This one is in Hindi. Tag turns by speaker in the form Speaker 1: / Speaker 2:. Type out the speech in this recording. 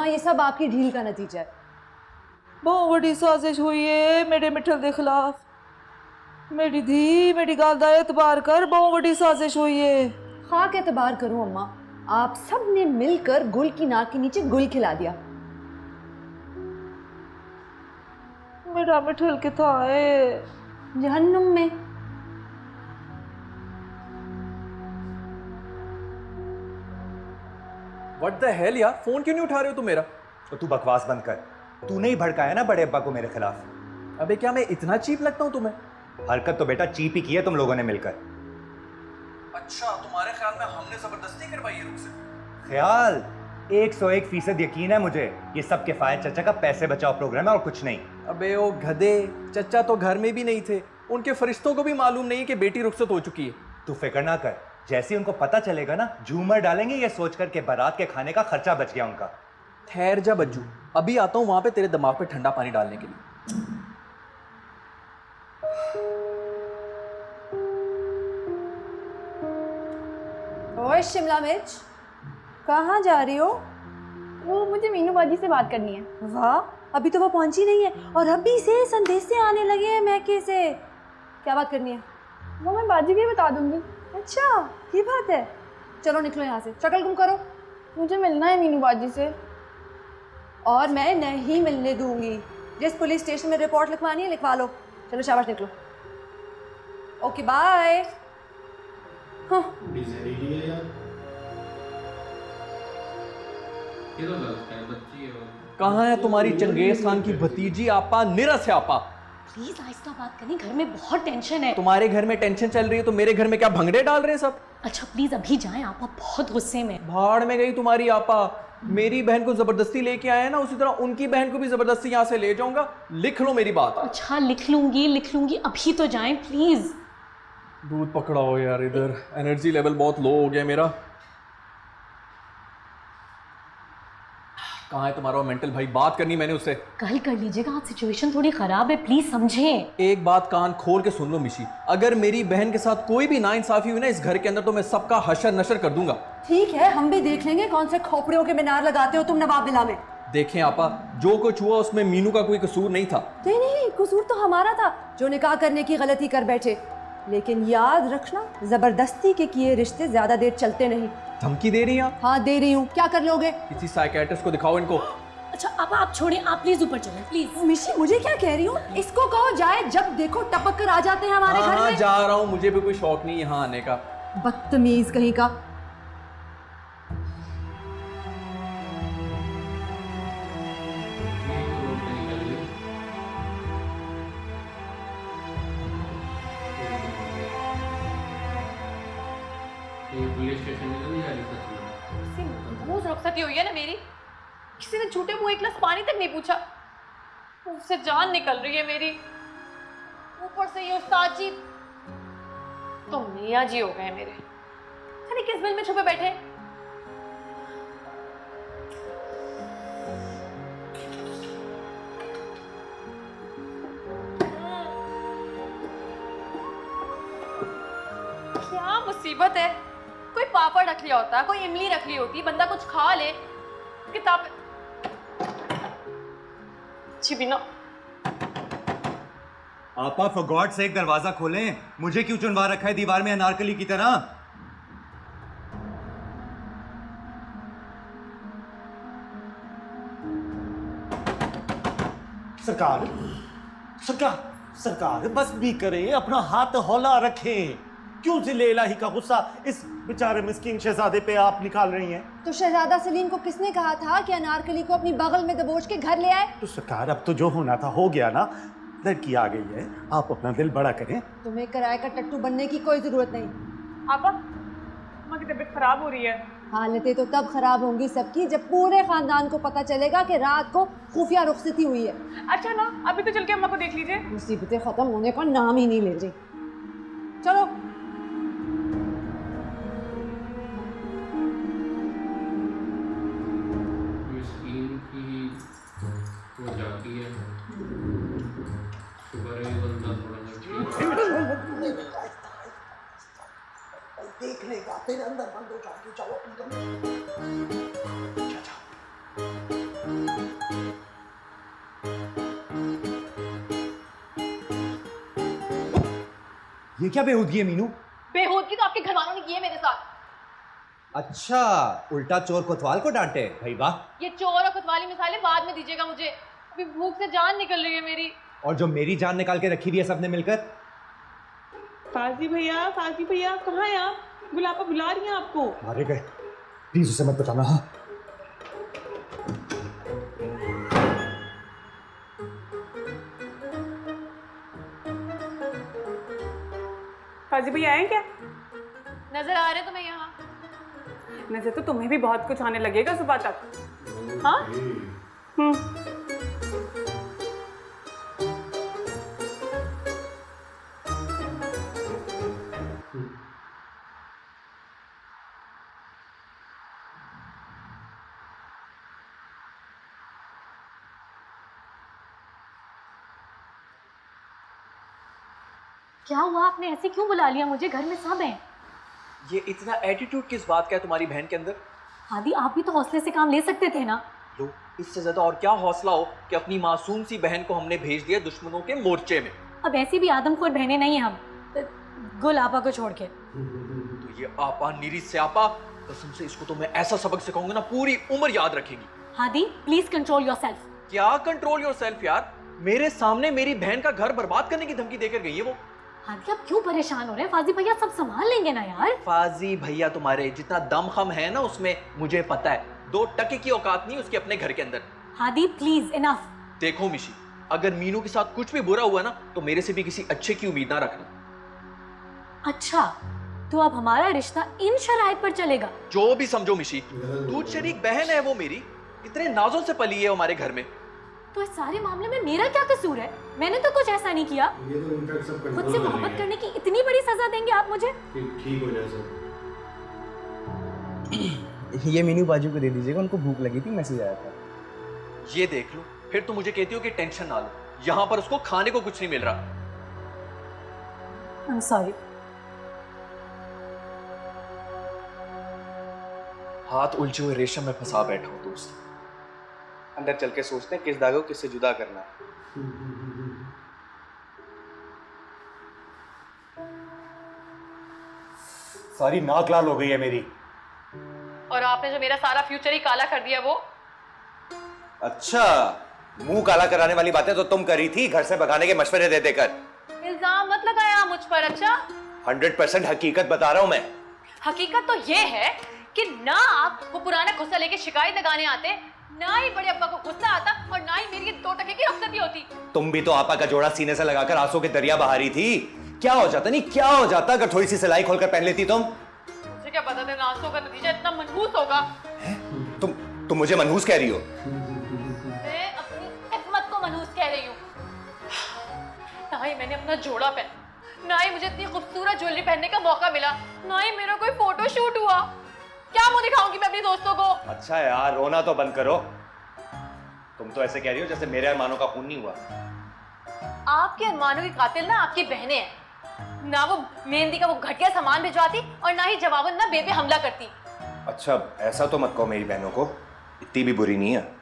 Speaker 1: ये सब आपकी ढील का नतीजा है।
Speaker 2: बहुत बड़ी साजिश हुई है मेरे मिठल के खिलाफ। मेरी धी मेरी गाल दा एतबार कर, बहुत बड़ी साजिश हुई है।
Speaker 1: खाक एतबार करूं अम्मा, आप सब ने मिलकर गुल की नाक के नीचे गुल खिला दिया।
Speaker 2: मेरा मिठल किथा है?
Speaker 1: जहन्नुम में।
Speaker 3: व्हाट द हेल यार, फोन क्यों नहीं उठा रहे हो तुम मेरा?
Speaker 4: तो तू बकवास बंद कर। तूने ही भड़काया ना बड़े अब्बा को मेरे खिलाफ।
Speaker 3: अबे क्या मैं इतना चीप लगता हूँ तुम्हें?
Speaker 4: हरकत तो बेटा चीप ही की है तुम लोगों ने मिलकर।
Speaker 3: अच्छा, तुम्हारे ख्याल में हमने जबरदस्ती करवाई है रुख से?
Speaker 4: ख्याल 101% यकीन है मुझे, ये सब किफायत चचा का पैसे बचाओ प्रोग्राम है और कुछ नहीं।
Speaker 3: अबे ओ गधे, चचा तो घर में भी नहीं थे, उनके फरिश्तों को भी मालूम नहीं कि बेटी रुखसत हो चुकी है।
Speaker 4: तू फिक्र ना कर, जैसे ही उनको पता चलेगा ना झूमर डालेंगे ये सोचकर के बारात के खाने का खर्चा बच गया उनका।
Speaker 3: ठहर जा बज्जू, अभी आता हूँ वहां पे तेरे दिमाग पे ठंडा पानी डालने के लिए।
Speaker 1: ओए शिमला मिर्च, कहाँ जा रही हो?
Speaker 5: वो मुझे मीनू बाजी से बात करनी है।
Speaker 1: वाह, अभी तो वो पहुंची नहीं है और अभी से संदेश से आने लगे हैं मैके से। क्या बात करनी है?
Speaker 5: वो मैं बाजी को ही बता दूंगी।
Speaker 1: अच्छा, ये बात है। चलो निकलो यहाँ से, शक्ल गुम करो।
Speaker 5: मुझे मिलना है मीनू बाजी से।
Speaker 1: और मैं नहीं मिलने दूंगी। जिस पुलिस स्टेशन में रिपोर्ट लिखवानी है लिखवा लो। चलो शाबाश, निकलो। Okay bye. हाँ,
Speaker 3: कहाँ है तुम्हारी चंगेज खान की भतीजी आपा नीरस है? आपा
Speaker 6: प्लीज आहिस्ता बात करें, घर में बहुत टेंशन है।
Speaker 3: तुम्हारे घर में टेंशन चल रही है तो मेरे घर में क्या भंगड़े डाल रहे हैं सब?
Speaker 6: अच्छा प्लीज अभी जाएं, आपा बहुत गुस्से में।
Speaker 3: भाड़ में गई तुम्हारी आपा। मेरी बहन को जबरदस्ती लेके आए हैं ना, उसी तरह उनकी बहन को भी जबरदस्ती यहाँ से ले जाऊंगा। लिख लो मेरी बात।
Speaker 6: अच्छा लिख लूंगी, अभी तो जाएं प्लीज।
Speaker 3: दूध पकड़ाओ यार इधर, एनर्जी लेवल बहुत लो हो गया मेरा। कहाँ है तुम्हारा मेंटल भाई? बात करनी मैंने उससे।
Speaker 6: कल कर लीजिएगा, आज सिचुएशन थोड़ी खराब है, प्लीज समझें।
Speaker 3: एक बात कान खोल के सुन लो मिशी, अगर मेरी बहन के साथ कोई भी नाइंसाफी हुई ना इस घर के अंदर तो मैं सबका हशर नशर कर दूंगा।
Speaker 1: ठीक है, हम भी देख लेंगे कौन से खोपड़ियों के मीनार लगाते हो तुम नवाब विला में।
Speaker 3: देखें आपा, जो कुछ हुआ उसमें मीनू का कोई कसूर नहीं था।
Speaker 1: नहीं नहीं, कसूर तो हमारा था जो निकाह करने की गलती कर बैठे। लेकिन याद रखना, जबरदस्ती के किए रिश्ते ज्यादा देर चलते नहीं।
Speaker 3: धमकी दे रही हैं आप?
Speaker 1: हाँ दे रही हूँ, क्या कर लोगे?
Speaker 3: किसी साइकियाट्रिस्ट को दिखाओ इनको।
Speaker 6: अच्छा आप छोड़ें, आप प्लीज ऊपर चलें प्लीज।
Speaker 1: मिशी मुझे क्या कह रही हूँ? इसको कहो जाए, जब देखो टपक कर आ जाते हैं हमारे घर
Speaker 3: हाँ
Speaker 1: में।
Speaker 3: जा रहा हूँ, मुझे भी कोई शौक नहीं यहाँ आने का।
Speaker 1: बदतमीज कहीं का।
Speaker 7: पुलिस स्टेशन में तो नहीं जा रही सच में।
Speaker 5: बहुत रुखसती हुई है ना मेरी, किसी ने झूठे मुंह एक गिलास पानी तक नहीं पूछा। उससे जान निकल रही है मेरी। ऊपर से ये उस्ताद जी तो मियाँ जी हो गए मेरे। अरे किस बिल में छुपे बैठे। क्या मुसीबत है। कोई पापड़ रख लिया होता, कोई इमली रख ली होती, बंदा कुछ खा ले। किताब अच्छी भी ना।
Speaker 4: आपा फॉर गॉड से एक दरवाजा खोलें, मुझे क्यों चुनवा रखा है दीवार में अनारकली की तरह?
Speaker 8: सरकार सरकार सरकार बस भी करें, अपना हाथ हौला रखें। क्यों जिले इलाही का गुस्सा इस बेचारे मिस्कीन शहजादे पे आप निकाल रही हैं?
Speaker 1: तो शहजादा सलीम को किसने कहा था कि अनारकली को अपनी बगल में दबोच के घर ले आए?
Speaker 8: तो सरकार अब तो जो होना था हो गया ना, लड़की आ गई है, आप अपना दिल बड़ा करें।
Speaker 1: तुम्हें किराए का टट्टू बनने की कोई जरूरत नहीं।
Speaker 5: आपा माँ की तबीयत खराब हो रही है।
Speaker 1: हालतें तो तब खराब होंगी सबकी जब पूरे खानदान को पता चलेगा कि रात को खुफिया रुखसती हुई है।
Speaker 5: अच्छा ना, अभी तो चल के अम्मा को देख लीजिए।
Speaker 1: मुसीबतें खत्म होने का नाम ही नहीं ले रही। चलो
Speaker 7: मिस्कीन की हो जाती है। शुक्र है बंदा थोड़ा
Speaker 8: देख लेगा तेरे अंदर बंद हो जाएगी। जाओ अपनी
Speaker 4: ये क्या बेहूदगी है मीनू?
Speaker 5: बेहूदगी तो आपके घर वालों ने की है मेरे साथ।
Speaker 4: अच्छा, उल्टा चोर कोतवाल को डांटे, भाई वाह।
Speaker 5: ये चोर और कोतवाली मिसालें बाद में दीजिएगा मुझे, अभी भूख से जान निकल रही है मेरी।
Speaker 4: और जो मेरी जान निकाल के रखी हुई है सबने मिलकर।
Speaker 2: फाजी भैया कहाँ हैं आप? गुलाबा बुला रही हैं आपको।
Speaker 4: मारे गए, प्लीज उसे मत बताना। हाँ,
Speaker 9: फाजी भैया आए क्या?
Speaker 5: नजर आ रहे तुम्हें यहाँ?
Speaker 9: नजर तो तुम्हें भी बहुत कुछ आने लगेगा सुबह तक।
Speaker 5: हाँ?
Speaker 6: क्या हुआ? आपने ऐसे क्यों बुला लिया मुझे? घर में सब हैं।
Speaker 3: ये इतना एटीट्यूड किस बात का है तुम्हारी बहन के अंदर?
Speaker 6: हादी, आप भी तो हौसले से काम ले सकते थे ना।
Speaker 3: लो, इससे ज्यादा और क्या हौसला हो कि अपनी मासूम सी बहन को हमने भेज दिया दुश्मनों के मोर्चे में।
Speaker 6: अब ऐसी भी आदमखोर बहनें नहीं हैं हम, गुलाबा को छोड़ के।
Speaker 3: तो ये आपा निरी से आपा, कसम से इसको तो मैं ऐसा सबक सिखाऊंगा ना पूरी उम्र याद रखेगी।
Speaker 6: Hadi, please control yourself.
Speaker 3: क्या कंट्रोल योरसेल्फ यार? मेरे सामने मेरी बहन का घर बर्बाद करने की धमकी देकर गई है वो।
Speaker 6: हादी, आप क्यों परेशान हो रहे हैं? फाजी भैया सब संभाल लेंगे ना यार।
Speaker 3: फाजी भैया तुम्हारे जितना दम खम है ना उसमें मुझे पता है, 2 टके की औकात नहीं उसके अपने घर के अंदर।
Speaker 6: Hadi please, enough.
Speaker 3: देखो मिशी, अगर मीनू के साथ कुछ भी बुरा हुआ ना तो मेरे से भी किसी अच्छे की उम्मीद ना रखना।
Speaker 6: अच्छा, तो अब हमारा रिश्ता इन शराइत पर चलेगा?
Speaker 3: जो भी समझो मिशी, दूध शरीक बहन है वो मेरी, इतने नाजों से पली है हमारे घर में।
Speaker 6: तो इस सारे मामले में मेरा क्या कसूर है? मैंने तो कुछ ऐसा नहीं किया।
Speaker 7: ये तो इनफैक्ट सब
Speaker 6: खुद
Speaker 7: कंट्रोल
Speaker 6: से
Speaker 7: में
Speaker 6: मोहब्बत
Speaker 7: रहेंगे।
Speaker 6: करने की इतनी बड़ी सजा देंगे आप मुझे?
Speaker 7: ठीक हो जाए सब।
Speaker 10: ये मीनू बाजू को दे दीजिएगा, उनको भूख लगी थी, मैसेज आया था।
Speaker 3: ये देख लो, फिर तुम मुझे कहती हो कि टेंशन ना लो, यहाँ पर उसको खाने को कुछ नहीं मिल रहा।
Speaker 6: I'm sorry।
Speaker 3: हाथ उलझे हुए रेशम में फंसा बैठा हूँ दोस्त।
Speaker 10: अंदर चल के सोचते हैं किस धागे को किससे जुदा करना है।
Speaker 8: सारी नाक लाल हो गई है मेरी।
Speaker 5: और आपने जो मेरा सारा फ्यूचर ही काला कर दिया वो।
Speaker 4: अच्छा, मुंह काला कराने वाली बातें तो तुम करी थी घर से भगाने के मशवरे दे देकर।
Speaker 5: इल्जाम मत लगाया मुझ पर। अच्छा,
Speaker 4: 100% हकीकत बता रहा हूं मैं।
Speaker 5: हकीकत तो ये है कि ना आप वो पुराना गुस्सा लेके शिकायत लगाने आते, ना ही बड़े अब्बा को गुस्सा आता, और ना ही मेरी ये 2 टके की रुखसती होती।
Speaker 4: तुम भी तो आपा का जोड़ा सीने से लगाकर आंसू के दरिया बहा रही थी। क्या हो जाता, नहीं क्या हो जाता अगर थोड़ी सी सिलाई खोलकर पहन लेती तुम?
Speaker 5: मुझे क्या पता था नासों का नतीजा इतना मनहूस होगा।
Speaker 4: तुम मुझे मनहूस कह रही हो?
Speaker 5: मैं अपनी किस्मत को मनहूस कह रही हूँ। ना ही मैंने अपना जोड़ा पहना, ना ही मुझे इतनी खूबसूरत ज्वेलरी पहनने का मौका मिला, ना ही मेरा कोई फोटो शूट हुआ। क्या मुंह दिखाऊंगी मैं अपने दोस्तों को?
Speaker 4: अच्छा यार, रोना तो बंद करो। तुम तो ऐसे कह रही हो जैसे मेरे अरमानों का खून नहीं हुआ।
Speaker 5: आपके अरमानों की कातिल ना आपकी बहनें हैं। ना वो मेहंदी का वो घटिया सामान भिजवाती, और ना ही जवाबन ना बेबे हमला करती।
Speaker 4: अच्छा, ऐसा तो मत कहो मेरी बहनों को, इतनी भी बुरी नहीं है।